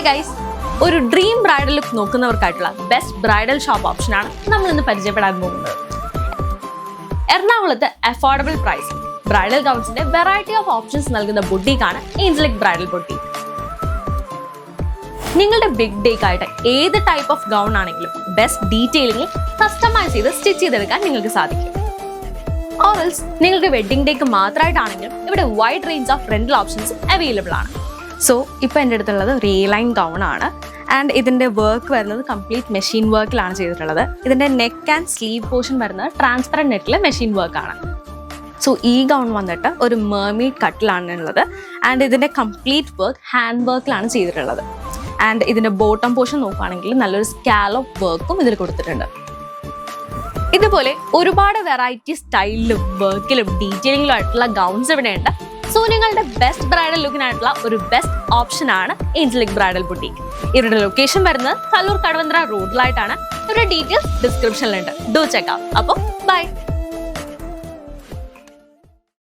Hi guys, ഒരു dream bridal look നോക്കുന്നവർക്കായിട്ടുള്ള best bridal shop ഓപ്ഷനാണ് നമ്മൾ ഇന്ന് പരിചയപ്പെടാൻ പോകുന്നത്. എറണാകുളത്ത് അഫോർഡബിൾ പ്രൈസ് ബ്രൈഡൽ ഗൗൺസിന്റെ വെറൈറ്റി ഓഫ് ഓപ്ഷൻസ് നൽകുന്ന ബുട്ടീക്കാണ് ഏഞ്ചലിക് ബ്രൈഡൽ ബുട്ടീക്ക്. നിങ്ങളുടെ ബിഗ് ഡേക്കായിട്ട് ഏത് ടൈപ്പ് ഓഫ് ഗൗൺ ആണെങ്കിലും ബെസ്റ്റ് ഡീറ്റെയിലിംഗിൽ കസ്റ്റമൈസ് ചെയ്ത് സ്റ്റിച്ച് ചെയ്തെടുക്കാൻ നിങ്ങൾക്ക് സാധിക്കും. ഓറൽസ് നിങ്ങൾക്ക് വെഡിങ് ഡേക്ക് മാത്രമായിട്ടാണെങ്കിലും ഇവിടെ wide range of rental options available ആണ്. സോ ഇപ്പോൾ എൻ്റെ അടുത്തുള്ളത് ഒരു ലൈൻ ഗൗൺ ആണ്. ആൻഡ് ഇതിൻ്റെ വർക്ക് വരുന്നത് കംപ്ലീറ്റ് മെഷീൻ വർക്കിലാണ് ചെയ്തിട്ടുള്ളത്. ഇതിൻ്റെ നെക്ക് ആൻഡ് സ്ലീവ് പോർഷൻ വരുന്നത് ട്രാൻസ്പെറൻറ്റ് നെറ്റിലെ മെഷീൻ വർക്കാണ്. സോ ഈ ഗൗൺ വന്നിട്ട് ഒരു മെർമെയ്ഡ് കട്ടിലാണ് ഉള്ളത്. ആൻഡ് ഇതിൻ്റെ കംപ്ലീറ്റ് വർക്ക് ഹാൻഡ് വർക്കിലാണ് ചെയ്തിട്ടുള്ളത്. ആൻഡ് ഇതിൻ്റെ ബോട്ടം പോർഷൻ നോക്കുകയാണെങ്കിൽ നല്ലൊരു സ്കാലപ്പ് വർക്കും ഇതിൽ കൊടുത്തിട്ടുണ്ട്. ഇതുപോലെ ഒരുപാട് വെറൈറ്റി സ്റ്റൈലിലും വർക്കിലും ഡീറ്റെയിലിംഗിലും ആയിട്ടുള്ള ഗൗൺസ് ഇവിടെ ഉണ്ട്. സോ നിങ്ങളുടെ ബെസ്റ്റ് ബ്രൈഡൽ ലുക്കിനായിട്ടുള്ള ഒരു ബെസ്റ്റ് ഓപ്ഷനാണ് ഏഞ്ചലിക് ബ്രൈഡൽ ബുട്ടീക്ക്. ഇവരുടെ ലൊക്കേഷൻ വരുന്നത് കല്ലൂർ കടവന്ത്ര റോഡിലായിട്ടാണ്. ഇവരുടെ ഡീറ്റെയിൽസ് ഡിസ്ക്രിപ്ഷനിലുണ്ട്. Do check out. അപ്പോൾ ബൈ.